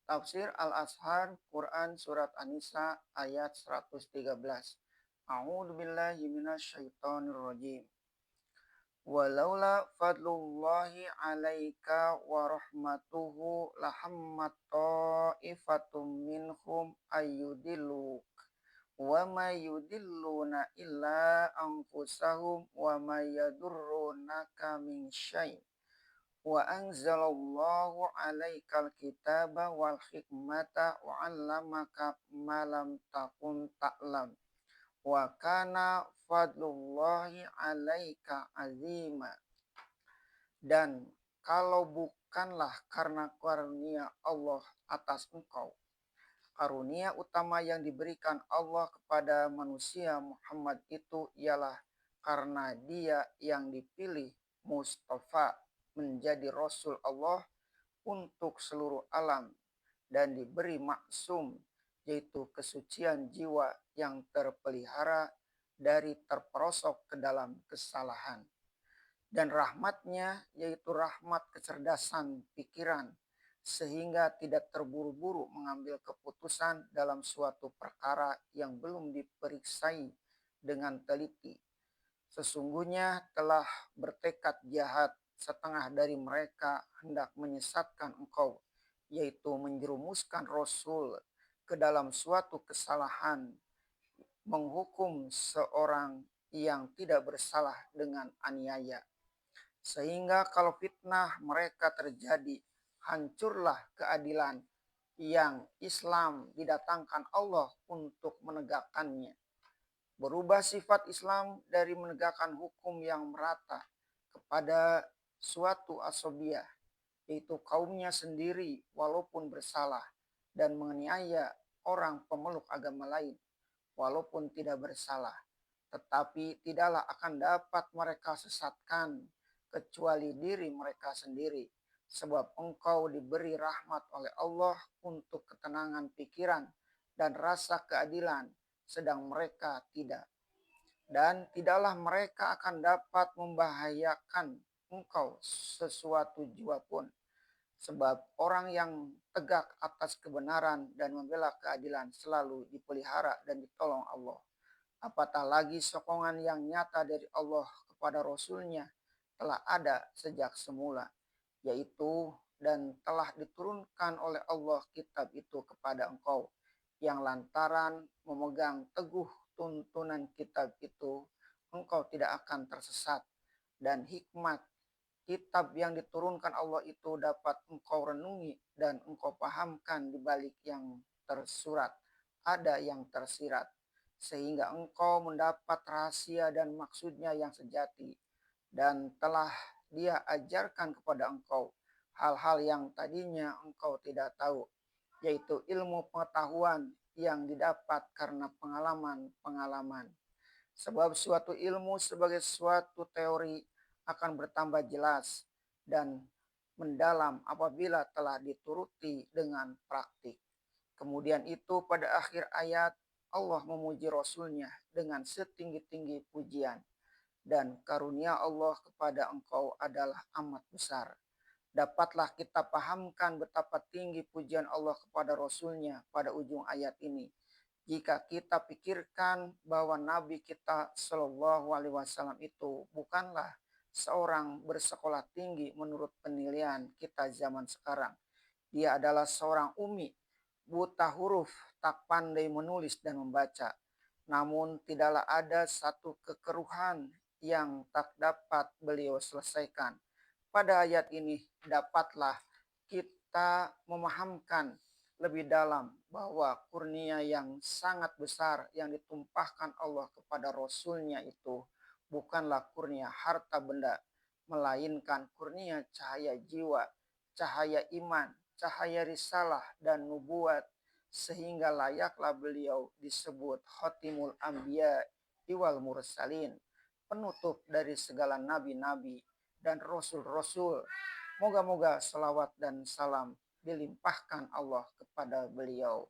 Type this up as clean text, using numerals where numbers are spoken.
Tafsir Al-Azhar, Quran Surat An-Nisa ayat 113. A'udzubillahi minasyaitonirrajim. Walaula fadlullahi 'alaika wa rahmatuhu lahammat ta'ifatum minhum ayyudilluk wa may yudilluna illa anfusahum wa may yadurrunaka min syai'. Wa anzalallahu 'alaikal kitaba wal hikmata wa 'allamaka ma lam takun ta'lam wa kana fadlullahi 'alaika 'azima. Dan kalau bukanlah karena karunia Allah atas engkau, karunia utama yang diberikan Allah kepada manusia Muhammad itu ialah karena dia yang dipilih Mustafa menjadi Rasul Allah untuk seluruh alam dan diberi maksum, yaitu kesucian jiwa yang terpelihara dari terperosok ke dalam kesalahan. Dan rahmatnya yaitu rahmat kecerdasan pikiran, sehingga tidak terburu-buru mengambil keputusan dalam suatu perkara yang belum diperiksai dengan teliti. Sesungguhnya telah bertekad jahat setengah dari mereka hendak menyesatkan engkau, yaitu menjerumuskan Rasul ke dalam suatu kesalahan, menghukum seorang yang tidak bersalah dengan aniaya. Sehingga kalau fitnah mereka terjadi, hancurlah keadilan yang Islam didatangkan Allah untuk menegakkannya. Berubah sifat Islam dari menegakkan hukum yang merata kepada suatu asobiah, yaitu kaumnya sendiri walaupun bersalah, dan menganiaya orang pemeluk agama lain walaupun tidak bersalah. Tetapi tidaklah akan dapat mereka sesatkan kecuali diri mereka sendiri, sebab engkau diberi rahmat oleh Allah untuk ketenangan pikiran dan rasa keadilan, sedang mereka tidak. Dan tidaklah mereka akan dapat membahayakan engkau sesuatu jua pun, sebab orang yang tegak atas kebenaran dan membela keadilan selalu dipelihara dan ditolong Allah. Apatah lagi sokongan yang nyata dari Allah kepada Rasulnya telah ada sejak semula, yaitu dan telah diturunkan oleh Allah kitab itu kepada engkau, yang lantaran memegang teguh tuntunan kitab itu, engkau tidak akan tersesat. Dan hikmat kitab yang diturunkan Allah itu dapat engkau renungi dan engkau pahamkan di balik yang tersurat, ada yang tersirat, sehingga engkau mendapat rahasia dan maksudnya yang sejati. Dan telah dia ajarkan kepada engkau hal-hal yang tadinya engkau tidak tahu, yaitu ilmu pengetahuan yang didapat karena pengalaman-pengalaman. Sebab suatu ilmu sebagai suatu teori akan bertambah jelas dan mendalam apabila telah dituruti dengan praktik. Kemudian itu pada akhir ayat Allah memuji Rasulnya dengan setinggi-tinggi pujian. Dan karunia Allah kepada engkau adalah amat besar. Dapatlah kita pahamkan betapa tinggi pujian Allah kepada Rasulnya pada ujung ayat ini, jika kita pikirkan bahwa Nabi kita Shallallahu Alaihi Wasallam itu bukanlah seorang bersekolah tinggi menurut penilaian kita zaman sekarang. Dia adalah seorang umi, buta huruf, tak pandai menulis dan membaca. Namun tidaklah ada satu kekeruhan yang tak dapat beliau selesaikan. Pada ayat ini dapatlah kita memahamkan lebih dalam bahwa kurnia yang sangat besar yang ditumpahkan Allah kepada Rasulnya itu bukanlah kurnia harta benda, melainkan kurnia cahaya jiwa, cahaya iman, cahaya risalah dan nubuat, sehingga layaklah beliau disebut Khotimul Anbiya wal Mursalin, penutup dari segala nabi-nabi dan rasul-rasul. Moga-moga salawat dan salam dilimpahkan Allah kepada beliau.